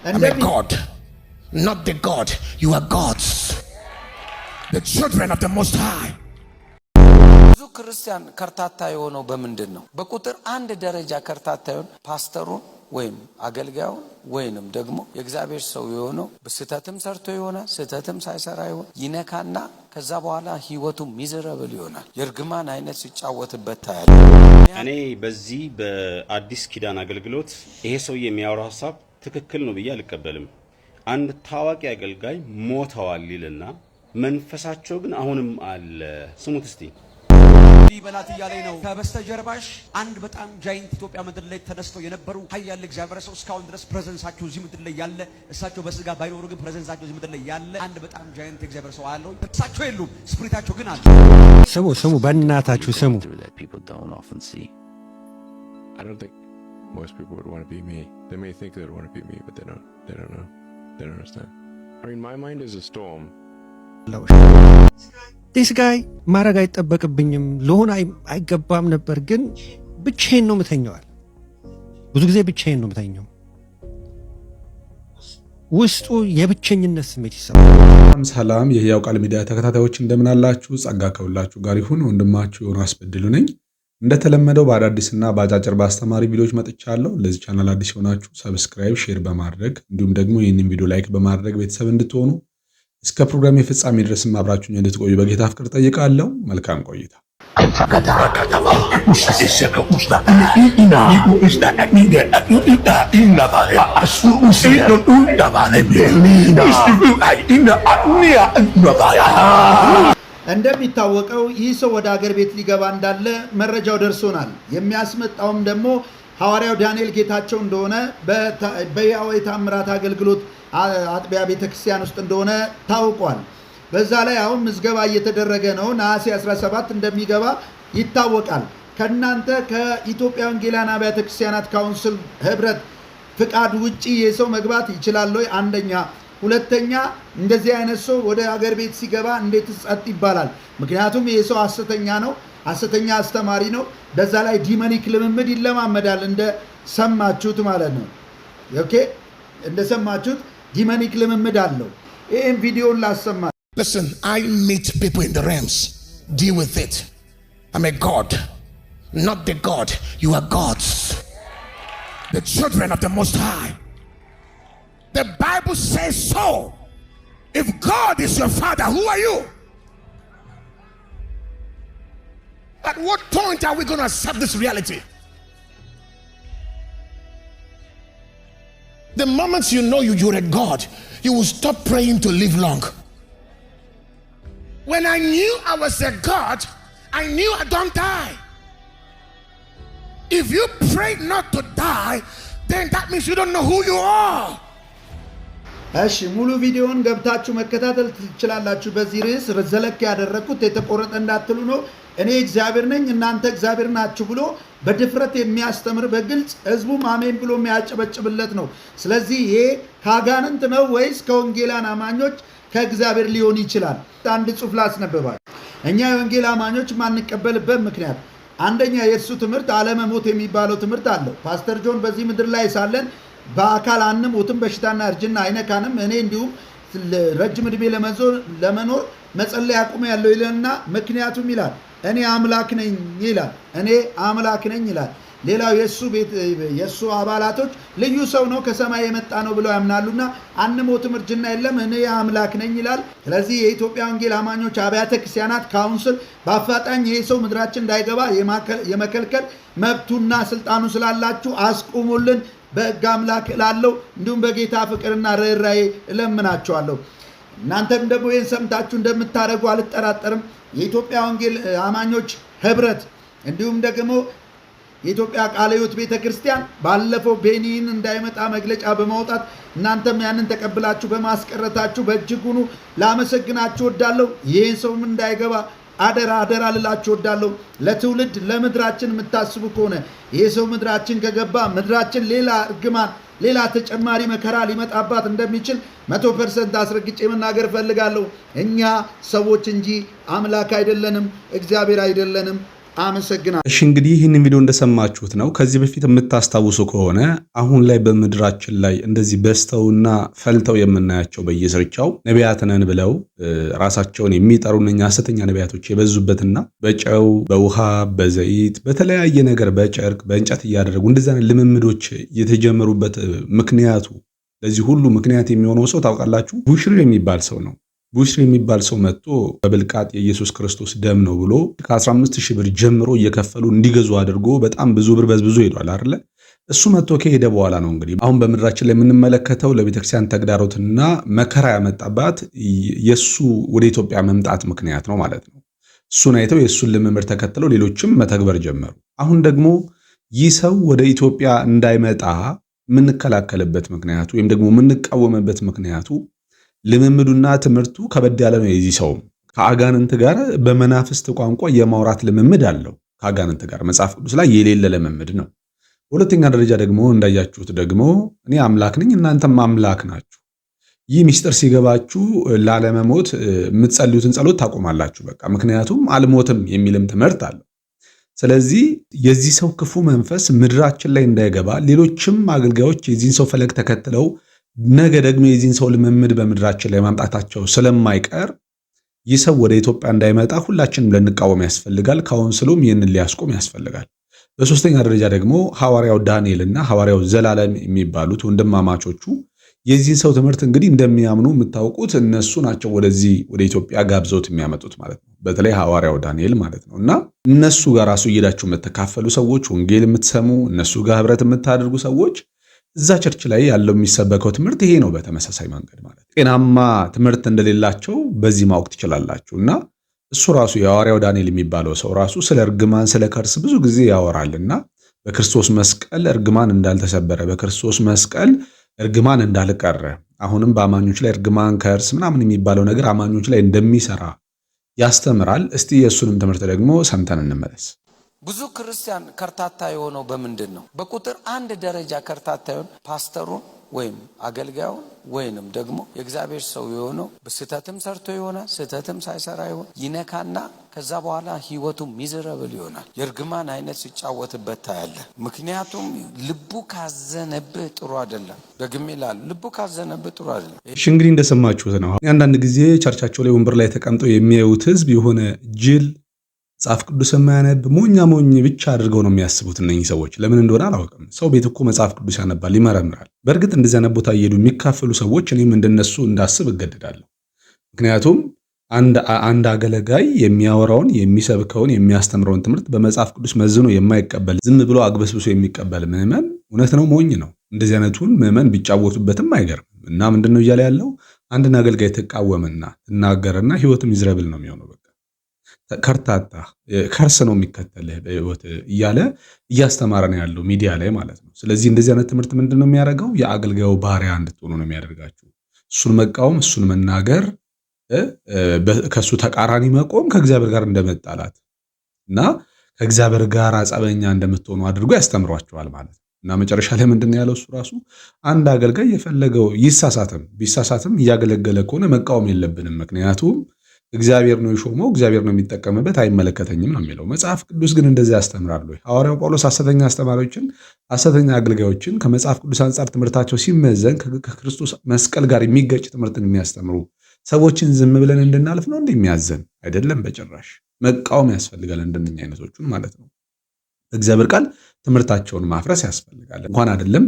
I'm a God, not the God. You are gods, the children of the Most High. ብዙ ክርስቲያን ከርታታ የሆነው በምንድን ነው? በቁጥር አንድ ደረጃ ከርታታ የሆነ ፓስተሩን ወይም አገልጋዩን ወይንም ደግሞ የእግዚአብሔር ሰው የሆነው በስተትም ሰርቶ ይሆናል፣ ስተትም ሳይሰራ ይሆን ይነካና ከዛ በኋላ ህይወቱ ሚዘረብል ይሆናል። የርግማን አይነት ሲጫወትበት ታያለ። እኔ በዚህ በአዲስ ኪዳን አገልግሎት ይሄ ሰው የሚያወራው ሐሳብ ትክክል ነው ብዬ አልቀበልም። አንድ ታዋቂ አገልጋይ ሞተዋል ይልና መንፈሳቸው ግን አሁንም አለ። ስሙት እስቲ። በላት እያለኝ ነው። ከበስተጀርባሽ አንድ በጣም ጃይንት ኢትዮጵያ ምድር ላይ ተነስተው የነበሩ ኃያል እግዚአብሔር ሰው እስካሁን ድረስ ፕሬዘንሳቸው እዚህ ምድር ላይ ያለ፣ እሳቸው በስጋ ባይኖሩ ግን ፕሬዘንሳቸው እዚህ ምድር ላይ ያለ አንድ በጣም ጃይንት እግዚአብሔር ሰው አለው። እሳቸው የሉም፣ ስፒሪታቸው ግን አለ። ስሙ በእናታችሁ ስሙ። I don't think most people would want to be me. They may think they would want to be me, but they don't know. They don't understand. I mean, my mind is a storm. ዲስ ጋይ ማረግ አይጠበቅብኝም ለሆነ አይገባም ነበር፣ ግን ብቻዬን ነው ምተኛዋል። ብዙ ጊዜ ብቻዬን ነው ምተኛው። ውስጡ የብቸኝነት ስሜት ይሰማል። ሰላም የሕያው ቃል ሚዲያ ተከታታዮች እንደምን አላችሁ? ጸጋ ከሁላችሁ ጋር ይሁን። ወንድማችሁ ዮናስ በድሉ ነኝ። እንደተለመደው በአዳዲስና በአጫጭር በአስተማሪ ቪዲዮዎች መጥቻለሁ። ለዚህ ቻናል አዲስ ሆናችሁ ሰብስክራይብ፣ ሼር በማድረግ እንዲሁም ደግሞ ይህንን ቪዲዮ ላይክ በማድረግ ቤተሰብ እንድትሆኑ እስከ ፕሮግራም የፍጻሜ ድረስም አብራችሁኝ እንድትቆዩ በጌታ ፍቅር ጠይቃለሁ። መልካም ቆይታ። እንደሚታወቀው ይህ ሰው ወደ ሀገር ቤት ሊገባ እንዳለ መረጃው ደርሶናል። የሚያስመጣውም ደግሞ ሐዋርያው ዳንኤል ጌታቸው እንደሆነ በሕያው ተአምራት አገልግሎት አጥቢያ ቤተክርስቲያን ውስጥ እንደሆነ ታውቋል። በዛ ላይ አሁን ምዝገባ እየተደረገ ነው። ነሐሴ 17 እንደሚገባ ይታወቃል። ከናንተ ከኢትዮጵያ ወንጌላውያን አብያተ ክርስቲያናት ካውንስል ህብረት ፍቃድ ውጪ የሰው መግባት ይችላል ወይ? አንደኛ። ሁለተኛ እንደዚህ አይነት ሰው ወደ ሀገር ቤት ሲገባ እንዴት ጸጥ ይባላል? ምክንያቱም ይህ ሰው ሐሰተኛ ነው፣ ሐሰተኛ አስተማሪ ነው። በዛ ላይ ዲመኒክ ልምምድ ይለማመዳል፣ እንደሰማችሁት ማለት ነው። ኦኬ፣ እንደሰማችሁት ዲመኒክ ልምምድ አለው። ይህም ቪዲዮን ላሰማ። Listen, I meet people in the realms. Deal with it. I'm a God, not the God. You are gods, the children of the Most High. The Bible says so. If God is your father, who are you? At what point are we going to accept this reality? The moment you know you're a God, you will stop praying to live long. When I knew I was a God, I knew I don't die. If you pray not to die, then that means you don't know who you are. እሺ ሙሉ ቪዲዮውን ገብታችሁ መከታተል ትችላላችሁ። በዚህ ርዕስ ዘለክ ያደረኩት የተቆረጠ እንዳትሉ ነው። እኔ እግዚአብሔር ነኝ እናንተ እግዚአብሔር ናችሁ ብሎ በድፍረት የሚያስተምር በግልጽ ህዝቡም አሜን ብሎ የሚያጨበጭብለት ነው። ስለዚህ ይሄ ካጋንንት ነው ወይስ ከወንጌላን አማኞች ከእግዚአብሔር ሊሆን ይችላል? አንድ ጽሑፍ ላስነብባል። እኛ የወንጌል አማኞች ማንቀበልበት ምክንያት አንደኛ የእሱ ትምህርት አለመሞት የሚባለው ትምህርት አለው። ፓስተር ጆን በዚህ ምድር ላይ ሳለን በአካል አንሞትም፣ በሽታና እርጅና አይነካንም፣ እኔ እንዲሁም ረጅም ዕድሜ ለመኖር መጸለይ አቁም ያለው ይለና ምክንያቱም ይላል እኔ አምላክ ነኝ ይላል። እኔ አምላክ ነኝ ይላል። ሌላው የሱ አባላቶች ልዩ ሰው ነው ከሰማይ የመጣ ነው ብለው ያምናሉና አንሞትም፣ እርጅና የለም፣ እኔ አምላክ ነኝ ይላል። ስለዚህ የኢትዮጵያ ወንጌል አማኞች አብያተ ክርስቲያናት ካውንስል በአፋጣኝ ይሄ ሰው ምድራችን እንዳይገባ የመከልከል መብቱና ስልጣኑ ስላላችሁ አስቁሙልን በሕግ አምላክ እላለሁ። እንዲሁም በጌታ ፍቅርና ርኅራኄ እለምናችኋለሁ። እናንተም ደግሞ ይህን ሰምታችሁ እንደምታደርጉ አልጠራጠርም። የኢትዮጵያ ወንጌል አማኞች ህብረት እንዲሁም ደግሞ የኢትዮጵያ ቃለ ሕይወት ቤተክርስቲያን ባለፈው ቤኒን እንዳይመጣ መግለጫ በማውጣት እናንተም ያንን ተቀብላችሁ በማስቀረታችሁ በእጅጉኑ ላመሰግናችሁ ወዳለሁ። ይህን ሰውም እንዳይገባ አደራ ልላችሁ ወዳለሁ። ለትውልድ ለምድራችን የምታስቡ ከሆነ ይህ ሰው ምድራችን ከገባ ምድራችን ሌላ እርግማን ሌላ ተጨማሪ መከራ ሊመጣባት እንደሚችል 100% አስረግጬ መናገር እፈልጋለሁ። እኛ ሰዎች እንጂ አምላክ አይደለንም፣ እግዚአብሔር አይደለንም። አመሰግናለሁ። እሺ እንግዲህ ይህንን ቪዲዮ እንደሰማችሁት ነው። ከዚህ በፊት የምታስታውሱ ከሆነ አሁን ላይ በምድራችን ላይ እንደዚህ በስተውና ፈልተው የምናያቸው በየስርቻው ነቢያት ነን ብለው ራሳቸውን የሚጠሩ እነኛ ሐሰተኛ ነቢያቶች የበዙበትና በጨው በውሃ በዘይት በተለያየ ነገር በጨርቅ በእንጨት እያደረጉ እንደዚህ አይነት ልምምዶች የተጀመሩበት ምክንያቱ ለዚህ ሁሉ ምክንያት የሚሆነው ሰው ታውቃላችሁ? ቡሽሪ የሚባል ሰው ነው። ቡሽሪ የሚባል ሰው መጥቶ በብልቃጥ የኢየሱስ ክርስቶስ ደም ነው ብሎ ከ15,000 ብር ጀምሮ እየከፈሉ እንዲገዙ አድርጎ በጣም ብዙ ብር በዝብዞ ሄዷል አይደለ? እሱ መጥቶ ከሄደ በኋላ ነው እንግዲህ አሁን በምድራችን ላይ የምንመለከተው ለቤተክርስቲያን ተግዳሮትና መከራ ያመጣባት የሱ ወደ ኢትዮጵያ መምጣት ምክንያት ነው ማለት ነው። እሱን አይተው የእሱን ልምምድ ተከትለው ሌሎችም መተግበር ጀመሩ። አሁን ደግሞ ይህ ሰው ወደ ኢትዮጵያ እንዳይመጣ የምንከላከልበት ምክንያቱ ወይም ደግሞ የምንቃወምበት ምክንያቱ ልምምዱና ትምህርቱ ከበድ ያለ ነው። የዚህ ሰው ከአጋንንት ጋር በመናፍስት ቋንቋ የማውራት ልምምድ አለው። ከአጋንንት ጋር መጽሐፍ ቅዱስ ላይ የሌለ ልምምድ ነው። በሁለተኛ ደረጃ ደግሞ እንዳያችሁት ደግሞ እኔ አምላክ ነኝ እናንተም አምላክ ናችሁ። ይህ ሚስጥር ሲገባችሁ ላለመሞት የምትጸልዩትን ጸሎት ታቆማላችሁ። በቃ ምክንያቱም አልሞትም የሚልም ትምህርት አለው። ስለዚህ የዚህ ሰው ክፉ መንፈስ ምድራችን ላይ እንዳይገባ ሌሎችም አገልጋዮች የዚህን ሰው ፈለግ ተከትለው ነገ ደግሞ የዚህን ሰው ልምምድ በምድራችን ላይ ማምጣታቸው ስለማይቀር ይህ ሰው ወደ ኢትዮጵያ እንዳይመጣ ሁላችንም ልንቃወም ያስፈልጋል። ካውንስሉም ይህንን ሊያስቆም ያስፈልጋል። በሶስተኛ ደረጃ ደግሞ ሐዋርያው ዳንኤል እና ሐዋርያው ዘላለም የሚባሉት ወንድማማቾቹ የዚህን ሰው ትምህርት እንግዲህ እንደሚያምኑ የምታውቁት እነሱ ናቸው ወደዚህ ወደ ኢትዮጵያ ጋብዘውት የሚያመጡት ማለት ነው። በተለይ ሐዋርያው ዳንኤል ማለት ነው። እና እነሱ ጋር ራሱ እየሄዳችሁ የምትካፈሉ ሰዎች፣ ወንጌል የምትሰሙ እነሱ ጋር ህብረት የምታደርጉ ሰዎች እዛ ቸርች ላይ ያለው የሚሰበከው ትምህርት ይሄ ነው። በተመሳሳይ መንገድ ማለት ጤናማ ትምህርት እንደሌላቸው በዚህ ማወቅ ትችላላችሁ። እና እሱ ራሱ የሐዋርያው ዳንኤል የሚባለው ሰው ራሱ ስለ እርግማን ስለ ከርስ ብዙ ጊዜ ያወራልና በክርስቶስ መስቀል እርግማን እንዳልተሰበረ በክርስቶስ መስቀል እርግማን እንዳልቀረ አሁንም በአማኞች ላይ እርግማን ከርስ ምናምን የሚባለው ነገር አማኞች ላይ እንደሚሰራ ያስተምራል። እስቲ የእሱንም ትምህርት ደግሞ ሰምተን እንመለስ። ብዙ ክርስቲያን ከርታታ የሆነው በምንድን ነው? በቁጥር 1 ደረጃ ከርታታ የሆነ ፓስተሩን ወይም አገልጋዩን ወይንም ደግሞ የእግዚአብሔር ሰው የሆነው በስህተትም ሰርቶ ይሆናል፣ ስህተትም ሳይሰራ ይሆን ይነካና ከዛ በኋላ ህይወቱ ሚዘረብል ይሆናል። የእርግማን አይነት ሲጫወትበት ታያለ። ምክንያቱም ልቡ ካዘነብህ ጥሩ አይደለም። ደግሜ እላለሁ፣ ልቡ ካዘነብህ ጥሩ አይደለም። እሺ እንግዲህ እንደሰማችሁት ነው። አንዳንድ ጊዜ ቸርቻቸው ላይ ወንበር ላይ ተቀምጠው የሚያዩት ህዝብ የሆነ ጅል መጽሐፍ ቅዱስ የማያነብ ሞኝ ብቻ አድርገው ነው የሚያስቡት እነኚህ ሰዎች። ለምን እንደሆነ አላውቅም። ሰው ቤት እኮ መጽሐፍ ቅዱስ ያነባል፣ ይመረምራል። በእርግጥ እንደዚህ አይነት ቦታ እየሄዱ የሚካፈሉ ሰዎች እኔም እንደነሱ እንዳስብ እገደዳለሁ። ምክንያቱም አንድ አገልጋይ የሚያወራውን የሚሰብከውን የሚያስተምረውን ትምህርት በመጽሐፍ ቅዱስ መዝኖ የማይቀበል ዝም ብሎ አግበስብሶ የሚቀበል ምዕመን እውነት ነው ሞኝ ነው። እንደዚህ አይነቱን ምዕመን ቢጫወቱበትም አይገርምም። እና ምንድነው እያለ ያለው? አንድን አገልጋይ ትቃወምና ትናገርና ህይወትም ይዝረብል ነው የሚሆነው። ከርታታ ከርስ ነው የሚከተልህ በህይወት እያለ እያስተማረ ነው ያለው ሚዲያ ላይ ማለት ነው። ስለዚህ እንደዚህ አይነት ትምህርት ምንድን ነው የሚያደርገው? የአገልጋዩ ባሪያ እንድትሆኑ ነው የሚያደርጋችሁ። እሱን መቃወም፣ እሱን መናገር፣ ከእሱ ተቃራኒ መቆም ከእግዚአብሔር ጋር እንደመጣላት እና ከእግዚአብሔር ጋር ጸበኛ እንደምትሆኑ አድርጎ ያስተምሯቸዋል ማለት ነው። እና መጨረሻ ላይ ምንድን ያለው እሱ ራሱ አንድ አገልጋይ የፈለገው ቢሳሳትም እያገለገለ ከሆነ መቃወም የለብንም ምክንያቱም እግዚአብሔር ነው የሾመው፣ እግዚአብሔር ነው የሚጠቀምበት፣ አይመለከተኝም ነው የሚለው። መጽሐፍ ቅዱስ ግን እንደዚህ ያስተምራሉ። ሐዋርያው ጳውሎስ ሐሰተኛ አስተማሪዎችን፣ ሐሰተኛ አገልጋዮችን ከመጽሐፍ ቅዱስ አንጻር ትምህርታቸው ሲመዘን ከክርስቶስ መስቀል ጋር የሚገጭ ትምህርትን የሚያስተምሩ ሰዎችን ዝም ብለን እንድናልፍ ነው እንደሚያዘን አይደለም። በጭራሽ መቃወም ያስፈልጋል፣ እንደነኛ አይነቶቹን ማለት ነው። እግዚአብሔር ቃል ትምህርታቸውን ማፍረስ ያስፈልጋል። እንኳን አይደለም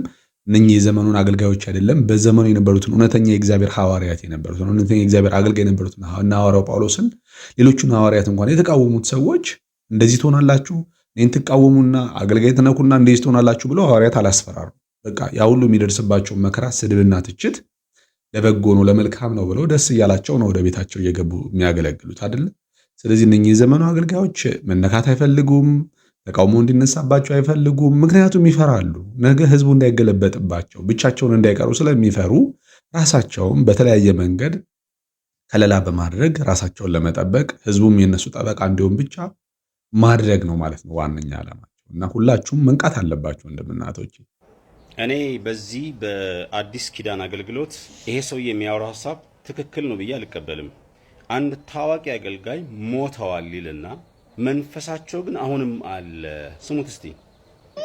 እነኚህ የዘመኑን አገልጋዮች አይደለም በዘመኑ የነበሩትን እውነተኛ የእግዚአብሔር ሐዋርያት የነበሩትን እውነተኛ የእግዚአብሔር አገልጋይ የነበሩትን እና ሐዋርያው ጳውሎስን ሌሎቹን ሐዋርያት እንኳን የተቃወሙት ሰዎች እንደዚህ ትሆናላችሁ፣ እኔን ትቃወሙና አገልጋይ ትነኩና እንደዚህ ትሆናላችሁ ብለው ሐዋርያት አላስፈራሩ። በቃ ያ ሁሉ የሚደርስባቸው መከራ፣ ስድብና ትችት ለበጎ ነው ለመልካም ነው ብለው ደስ እያላቸው ነው ወደ ቤታቸው እየገቡ የሚያገለግሉት አይደል? ስለዚህ እነኚህ የዘመኑ አገልጋዮች መነካት አይፈልጉም። ተቃውሞ እንዲነሳባቸው አይፈልጉም። ምክንያቱም ይፈራሉ። ነገ ህዝቡ እንዳይገለበጥባቸው ብቻቸውን እንዳይቀሩ ስለሚፈሩ ራሳቸውም በተለያየ መንገድ ከለላ በማድረግ ራሳቸውን ለመጠበቅ ህዝቡም የነሱ ጠበቃ እንዲሆን ብቻ ማድረግ ነው ማለት ነው ዋነኛ ዓላማቸው። እና ሁላችሁም መንቃት አለባችሁ እንደምናቶች። እኔ በዚህ በአዲስ ኪዳን አገልግሎት ይሄ ሰው የሚያወራው ሐሳብ ትክክል ነው ብዬ አልቀበልም። አንድ ታዋቂ አገልጋይ ሞተዋል ይልና መንፈሳቸው ግን አሁንም አለ። ስሙት እስቲ።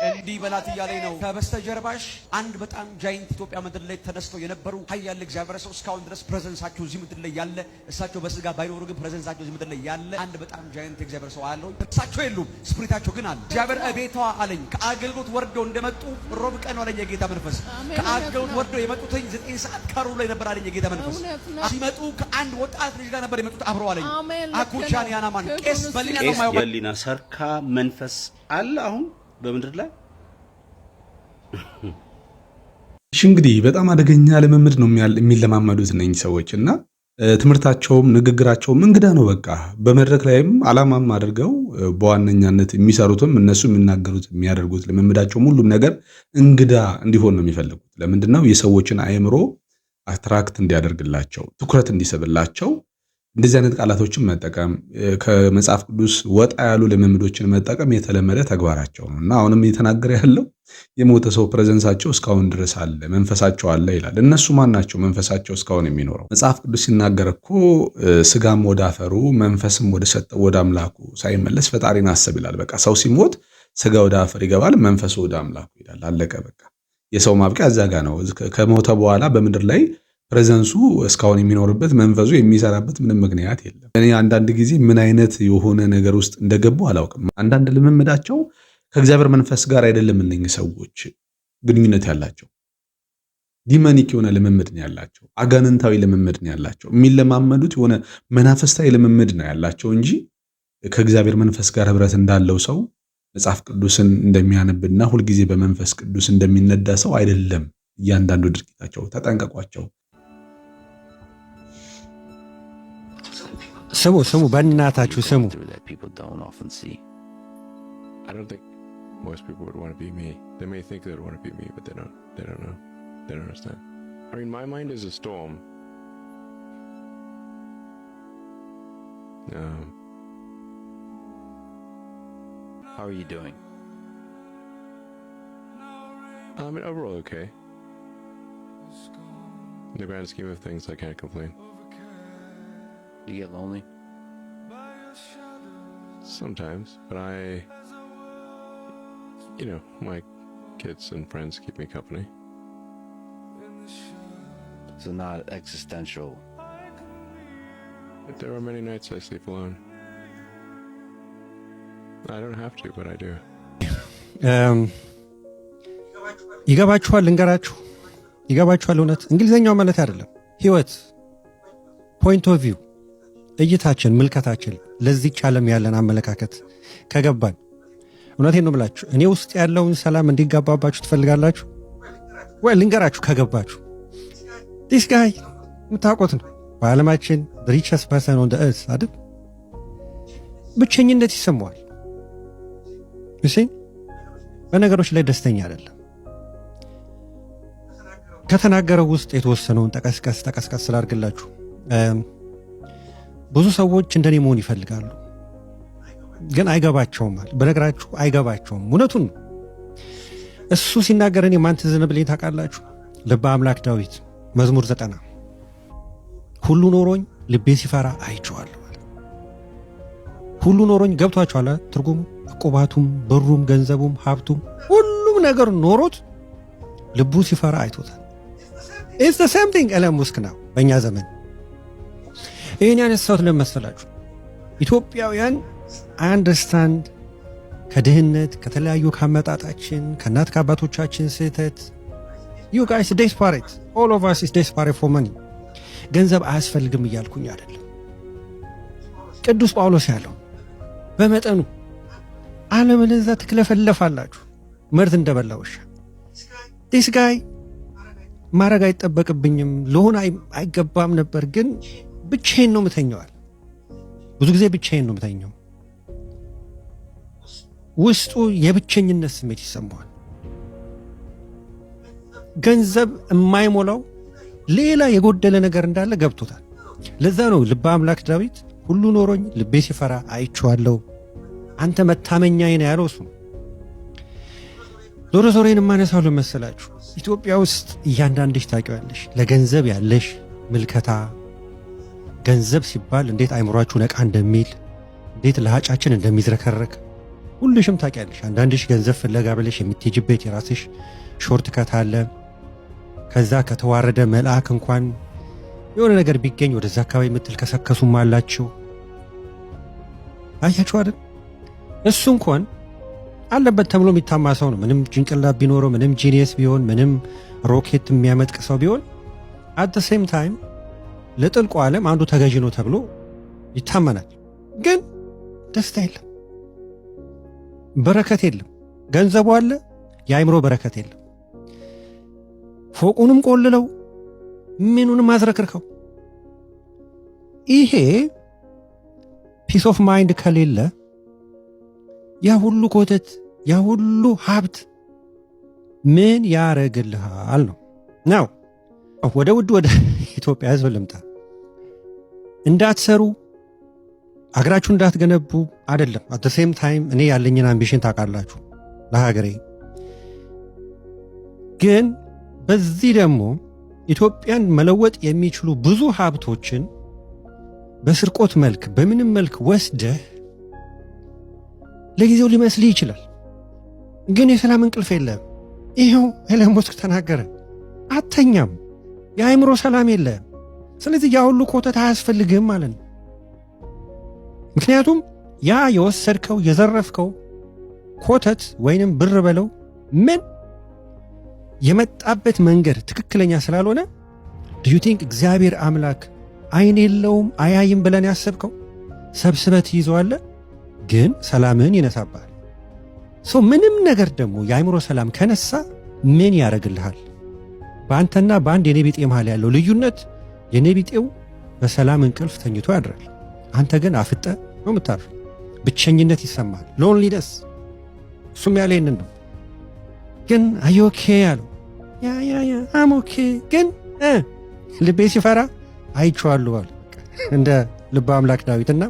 እንዲህ በላት እያለኝ ነው። ከበስተጀርባሽ አንድ በጣም ጃይንት ኢትዮጵያ ምድር ላይ ተነስተው የነበሩ ኃያል እግዚአብሔር ሰው እስካሁን ድረስ ፕሬዘንሳቸው እዚህ ምድር ላይ ያለ፣ እሳቸው በስጋ ባይኖሩ ግን ፕሬዘንሳቸው እዚህ ምድር ላይ ያለ አንድ በጣም ጃይንት እግዚአብሔር ሰው አለው። እሳቸው የሉም፣ ስፕሪታቸው ግን አለ። እግዚአብሔር እቤቷ አለኝ። ከአገልግሎት ወርደው እንደመጡ ሮብ ቀን አለኝ የጌታ መንፈስ። ከአገልግሎት ወርደው የመጡት 9 ሰዓት ከሩብ ላይ ነበር አለኝ የጌታ መንፈስ። ሲመጡ ከአንድ ወጣት ልጅ ጋር ነበር የመጡት አብረው አለኝ። አኩቻን ያናማን ቄስ በሊና ነው ማየው። የሊና ሰርካ መንፈስ አለ አሁን በምድር ላይ። እሺ እንግዲህ በጣም አደገኛ ልምምድ ነው የሚለማመዱት እነኚህ ሰዎች እና ትምህርታቸውም ንግግራቸውም እንግዳ ነው። በቃ በመድረክ ላይም አላማም አድርገው በዋነኛነት የሚሰሩትም እነሱ የሚናገሩት የሚያደርጉት ልምምዳቸውም ሁሉም ነገር እንግዳ እንዲሆን ነው የሚፈልጉት። ለምንድነው? የሰዎችን አእምሮ አትራክት እንዲያደርግላቸው፣ ትኩረት እንዲስብላቸው እንደዚህ አይነት ቃላቶችን መጠቀም፣ ከመጽሐፍ ቅዱስ ወጣ ያሉ ልምምዶችን መጠቀም የተለመደ ተግባራቸው ነው እና አሁንም እየተናገረ ያለው የሞተ ሰው ፕሬዘንሳቸው እስካሁን ድረስ አለ፣ መንፈሳቸው አለ ይላል። እነሱ ማን ናቸው መንፈሳቸው እስካሁን የሚኖረው? መጽሐፍ ቅዱስ ሲናገር እኮ ስጋም ወደ አፈሩ መንፈስም ወደ ሰጠው ወደ አምላኩ ሳይመለስ ፈጣሪን አስብ ይላል። በቃ ሰው ሲሞት ስጋ ወደ አፈር ይገባል፣ መንፈሱ ወደ አምላኩ ይላል። አለቀ በቃ። የሰው ማብቂያ እዛ ጋ ነው። ከሞተ በኋላ በምድር ላይ ፕሬዘንሱ እስካሁን የሚኖርበት መንፈሱ የሚሰራበት ምንም ምክንያት የለም። እኔ አንዳንድ ጊዜ ምን አይነት የሆነ ነገር ውስጥ እንደገቡ አላውቅም። አንዳንድ ልምምዳቸው ከእግዚአብሔር መንፈስ ጋር አይደለም። እነኚህ ሰዎች ግንኙነት ያላቸው ዲመኒክ የሆነ ልምምድ ነው ያላቸው፣ አጋንንታዊ ልምምድ ነው ያላቸው። የሚለማመዱት የሆነ መናፈስታዊ ልምምድ ነው ያላቸው እንጂ ከእግዚአብሔር መንፈስ ጋር ህብረት እንዳለው ሰው መጽሐፍ ቅዱስን እንደሚያነብና ሁልጊዜ በመንፈስ ቅዱስ እንደሚነዳ ሰው አይደለም። እያንዳንዱ ድርጊታቸው ተጠንቀቋቸው። ስሙ በእናታችሁ ስሙ። I don't think most people would want to be me. They may think they would want to be me, but they don't know. They don't understand. I mean, my mind is a storm. How are you doing? I mean, overall okay. In the grand scheme of things, I can't complain. Do you get lonely? Sometimes, but my kids and friends keep me company. So not existential. But there are many nights I sleep alone. I don't have to, but I do. ይገባችኋል? ልንገራችሁ፣ ይገባችኋል? እውነት እንግሊዘኛው ማለት አይደለም። ህይወት ፖይንት ኦፍ ቪው፣ እይታችን፣ ምልከታችን፣ ለዚህች ዓለም ያለን አመለካከት ከገባን፣ እውነቴን ነው ብላችሁ እኔ ውስጥ ያለውን ሰላም እንዲጋባባችሁ ትፈልጋላችሁ ወይ? ልንገራችሁ፣ ከገባችሁ ዲስ ጋይ የምታውቁት ነው። በዓለማችን ሪቸስ ፐርሰን ኦን እርዝ አይደል? ብቸኝነት ይሰማዋል። እሺ፣ በነገሮች ላይ ደስተኛ አይደለም። ከተናገረው ውስጥ የተወሰነውን ጠቀስቀስ ስላድርግላችሁ። ብዙ ሰዎች እንደኔ መሆን ይፈልጋሉ፣ ግን አይገባቸውም። በነገራችሁ አይገባቸውም። እውነቱን ነው። እሱ ሲናገር እኔ ማን ትዝ ብለኝ ታውቃላችሁ? ልበ አምላክ ዳዊት መዝሙር 90 ሁሉ ኖሮኝ ልቤ ሲፈራ አይቼዋለሁ። ሁሉ ኖሮኝ ገብቷችኋል? ትርጉሙ ዕቁባቱም፣ ብሩም፣ ገንዘቡም፣ ሀብቱም ሁሉም ነገር ኖሮት ልቡ ሲፈራ አይቶታል። ኢትስ ዘ ሴም ቲንግ ኤለን ሙስክ ነው በእኛ ዘመን። ይህን ያነሳሁት ለምን መሰላችሁ? ኢትዮጵያውያን አንደርስታንድ ከድህነት ከተለያዩ ካመጣጣችን ከእናት ከአባቶቻችን ስህተት ዩ ጋይስ ዴስፓሬት ኦል ኦፍ አስ ኢስ ዴስፓሬት ፎር መኒ። ገንዘብ አያስፈልግም እያልኩኝ አይደለም። ቅዱስ ጳውሎስ ያለው በመጠኑ አለበለዚያ ትክለፈለፋላችሁ መርዝ እንደበላ ውሻ። ዲስ ጋይ ማረግ አይጠበቅብኝም ልሆን አይገባም ነበር፣ ግን ብቻዬን ነው ምተኛዋል። ብዙ ጊዜ ብቻዬን ነው ምተኛው። ውስጡ የብቸኝነት ስሜት ይሰማዋል። ገንዘብ የማይሞላው ሌላ የጎደለ ነገር እንዳለ ገብቶታል። ለዛ ነው ልበ አምላክ ዳዊት ሁሉ ኖሮኝ ልቤ ሲፈራ አይቼዋለሁ፣ አንተ መታመኛዬ ነህ ያለው እሱ። ዞሮ ዞሮን የማነሳው ለመሰላችሁ ኢትዮጵያ ውስጥ እያንዳንድሽ ታውቂዋለሽ ለገንዘብ ያለሽ ምልከታ፣ ገንዘብ ሲባል እንዴት አይምሯችሁ ነቃ እንደሚል፣ እንዴት ለሃጫችን እንደሚዝረከረክ ሁልሽም ታውቂያለሽ። አንዳንድሽ ገንዘብ ፍለጋ ብለሽ የምትሄጂበት የራስሽ ሾርት ከት አለ። ከዛ ከተዋረደ መልአክ እንኳን የሆነ ነገር ቢገኝ ወደዛ አካባቢ የምትልከሰከሱም አላችሁ። አያችሁ አይደል? እሱ እንኳን አለበት ተብሎ የሚታማ ሰው ነው። ምንም ጭንቅላት ቢኖረው፣ ምንም ጂኒየስ ቢሆን፣ ምንም ሮኬት የሚያመጥቅ ሰው ቢሆን አት ዘ ሴም ታይም ለጥልቁ ዓለም አንዱ ተገዥ ነው ተብሎ ይታመናል። ግን ደስታ የለም፣ በረከት የለም። ገንዘቡ አለ፣ የአይምሮ በረከት የለም። ፎቁንም ቆልለው ምኑንም አዝረክርከው ይሄ ፒስ ኦፍ ማይንድ ከሌለ ያ ሁሉ ኮተት ያ ሁሉ ሀብት ምን ያረግልሃል ነው። ወደ ኢትዮጵያ ሕዝብ ልምጣ። እንዳትሰሩ አገራችሁ እንዳትገነቡ አይደለም። አት ዘ ሴም ታይም እኔ ያለኝን አምቢሽን ታውቃላችሁ ለሀገሬ። ግን በዚህ ደግሞ ኢትዮጵያን መለወጥ የሚችሉ ብዙ ሀብቶችን በስርቆት መልክ በምንም መልክ ወስደህ ለጊዜው ሊመስልህ ይችላል፣ ግን የሰላም እንቅልፍ የለም። ይኸው ኤለን መስክ ተናገረ። አተኛም፣ የአእምሮ ሰላም የለም። ስለዚህ ያ ሁሉ ኮተት አያስፈልግም ማለት ነው። ምክንያቱም ያ የወሰድከው የዘረፍከው ኮተት ወይንም ብር በለው ምን የመጣበት መንገድ ትክክለኛ ስላልሆነ do you think እግዚአብሔር አምላክ አይን የለውም አያይም ብለን ያሰብከው ሰብስበት ይዘዋል፣ ግን ሰላምን ይነሳባል። ምንም ነገር ደግሞ የአእምሮ ሰላም ከነሳ ምን ያደርግልሃል? በአንተና በአንድ የኔቢጤ መሃል ያለው ልዩነት የኔቢጤው በሰላም እንቅልፍ ተኝቶ ያድራል፣ አንተ ግን አፍጠ ነው የምታርፍ። ብቸኝነት ይሰማል፣ ሎንሊነስ። እሱም ያለ ይህንን ነው። ግን አዮኬ ያለው አም ኦኬ፣ ግን ልቤ ሲፈራ አይቼዋለሁ አለ እንደ ልበ አምላክ ዳዊትና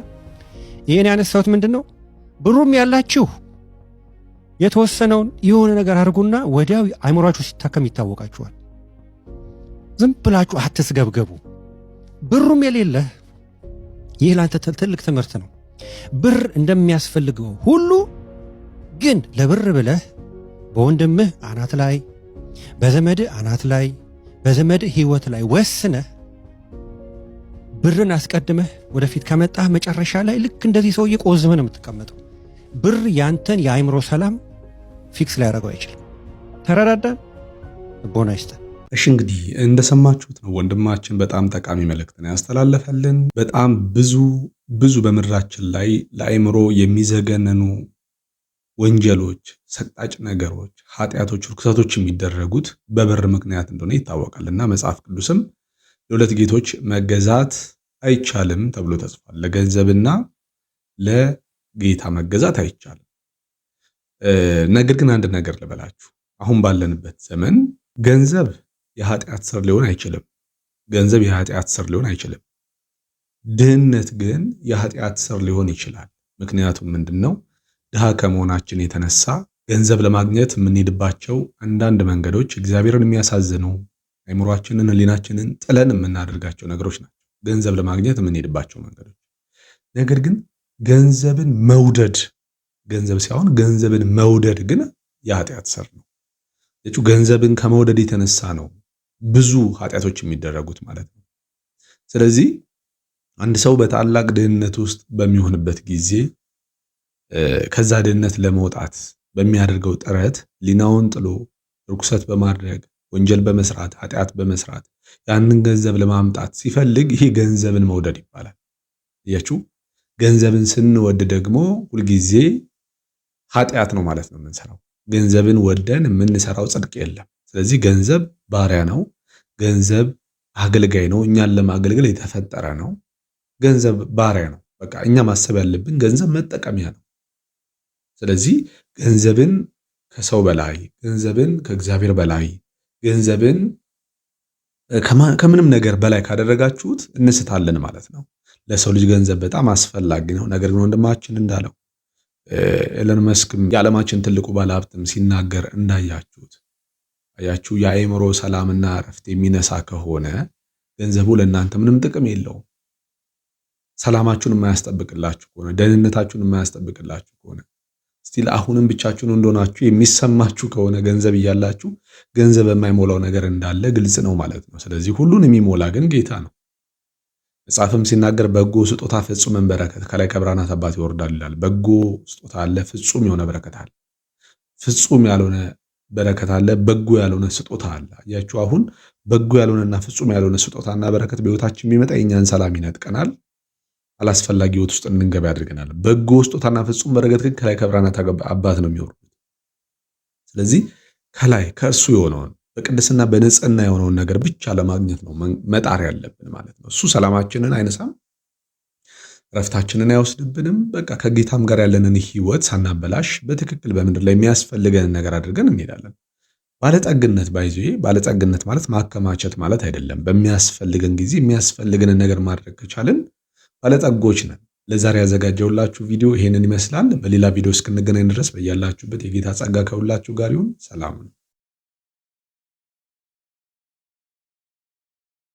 ይህን ያነሳሁት ምንድን ነው? ብሩም ያላችሁ የተወሰነውን የሆነ ነገር አድርጉና ወዲያው አይምሯችሁ ሲታከም ይታወቃችኋል። ዝም ብላችሁ አትስገብገቡ። ብሩም የሌለህ ይህ ለአንተ ትልቅ ትምህርት ነው። ብር እንደሚያስፈልገው ሁሉ ግን ለብር ብለህ በወንድምህ አናት ላይ በዘመድህ አናት ላይ በዘመድህ ህይወት ላይ ወስነህ ብርን አስቀድመህ ወደፊት ከመጣህ መጨረሻ ላይ ልክ እንደዚህ ሰውዬ ቆዝመህ ነው የምትቀመጠው። ብር ያንተን የአእምሮ ሰላም ፊክስ ሊያደርገው አይችልም። ተረዳዳን? ልቦና ይስጠን። እሺ እንግዲህ እንደሰማችሁት ነው ወንድማችን በጣም ጠቃሚ መልእክትን ያስተላለፈልን። በጣም ብዙ በምድራችን ላይ ለአእምሮ የሚዘገነኑ ወንጀሎች፣ ሰቅጣጭ ነገሮች፣ ኃጢአቶች፣ ርኩሰቶች የሚደረጉት በብር ምክንያት እንደሆነ ይታወቃልና መጽሐፍ ቅዱስም ለሁለት ጌቶች መገዛት አይቻልም ተብሎ ተጽፏል። ለገንዘብና ለጌታ መገዛት አይቻልም። ነገር ግን አንድ ነገር ልበላችሁ፣ አሁን ባለንበት ዘመን ገንዘብ የኃጢአት ስር ሊሆን አይችልም። ገንዘብ የኃጢአት ስር ሊሆን አይችልም። ድህነት ግን የኃጢአት ስር ሊሆን ይችላል። ምክንያቱም ምንድነው? ድሃ ከመሆናችን የተነሳ ገንዘብ ለማግኘት የምንሄድባቸው አንዳንድ መንገዶች እግዚአብሔርን የሚያሳዝኑ አይምሯችንን፣ ሕሊናችንን ጥለን የምናደርጋቸው ነገሮች ናቸው። ገንዘብ ለማግኘት የምንሄድባቸው መንገዶች። ነገር ግን ገንዘብን መውደድ፣ ገንዘብ ሳይሆን ገንዘብን መውደድ ግን የኃጢአት ስር ነው። ገንዘብን ከመውደድ የተነሳ ነው ብዙ ኃጢአቶች የሚደረጉት ማለት ነው። ስለዚህ አንድ ሰው በታላቅ ድህነት ውስጥ በሚሆንበት ጊዜ ከዛ ድህነት ለመውጣት በሚያደርገው ጥረት ሊናውን ጥሎ ርኩሰት በማድረግ ወንጀል በመስራት ኃጢአት በመስራት ያንን ገንዘብ ለማምጣት ሲፈልግ ይሄ ገንዘብን መውደድ ይባላል። እያችሁ ገንዘብን ስንወድ ደግሞ ሁልጊዜ ኃጢአት ነው ማለት ነው የምንሰራው። ገንዘብን ወደን የምንሰራው ጽድቅ የለም። ስለዚህ ገንዘብ ባሪያ ነው። ገንዘብ አገልጋይ ነው። እኛን ለማገልገል የተፈጠረ ነው። ገንዘብ ባሪያ ነው። በቃ እኛ ማሰብ ያለብን ገንዘብ መጠቀሚያ ነው። ስለዚህ ገንዘብን ከሰው በላይ፣ ገንዘብን ከእግዚአብሔር በላይ፣ ገንዘብን ከምንም ነገር በላይ ካደረጋችሁት እንስታለን ማለት ነው። ለሰው ልጅ ገንዘብ በጣም አስፈላጊ ነው። ነገር ግን ወንድማችን እንዳለው ኤለን መስክም የዓለማችን ትልቁ ባለሀብትም ሲናገር እንዳያችሁት አያችሁ፣ የአእምሮ ሰላምና እረፍት የሚነሳ ከሆነ ገንዘቡ ለእናንተ ምንም ጥቅም የለውም። ሰላማችሁን የማያስጠብቅላችሁ ከሆነ ደህንነታችሁን የማያስጠብቅላችሁ ከሆነ ስቲል አሁንም ብቻችሁን እንደሆናችሁ የሚሰማችሁ ከሆነ ገንዘብ እያላችሁ ገንዘብ የማይሞላው ነገር እንዳለ ግልጽ ነው ማለት ነው። ስለዚህ ሁሉን የሚሞላ ግን ጌታ ነው። መጽሐፍም ሲናገር በጎ ስጦታ ፍጹምን በረከት ከላይ ከብርሃናት አባት ይወርዳል ይላል። በጎ ስጦታ አለ፣ ፍጹም የሆነ በረከት አለ። ፍጹም ያልሆነ በረከት አለ፣ በጎ ያልሆነ ስጦታ አለ። አያችሁ፣ አሁን በጎ ያልሆነና ፍጹም ያልሆነ ስጦታና በረከት በሕይወታችን የሚመጣ የእኛን ሰላም ይነጥቀናል፣ አላስፈላጊ ሕይወት ውስጥ እንድንገባ ያደርገናል። በጎ ስጦታና ፍጹም በረከት ግን ከላይ ከብርሃናት አባት ነው የሚወርዱት። ስለዚህ ከላይ ከእርሱ የሆነውን በቅድስና በንጽህና የሆነውን ነገር ብቻ ለማግኘት ነው መጣር ያለብን ማለት ነው። እሱ ሰላማችንን አይነሳም፣ ረፍታችንን አይወስድብንም። በቃ ከጌታም ጋር ያለንን ሕይወት ሳናበላሽ በትክክል በምድር ላይ የሚያስፈልገንን ነገር አድርገን እንሄዳለን። ባለጠግነት ባለጠግነት ማለት ማከማቸት ማለት አይደለም። በሚያስፈልገን ጊዜ የሚያስፈልገንን ነገር ማድረግ ከቻልን ባለጠጎች ነን። ለዛሬ ያዘጋጀውላችሁ ቪዲዮ ይሄንን ይመስላል። በሌላ ቪዲዮ እስክንገናኝ ድረስ በያላችሁበት የጌታ ጸጋ ከሁላችሁ ጋር ይሁን። ሰላም ነው።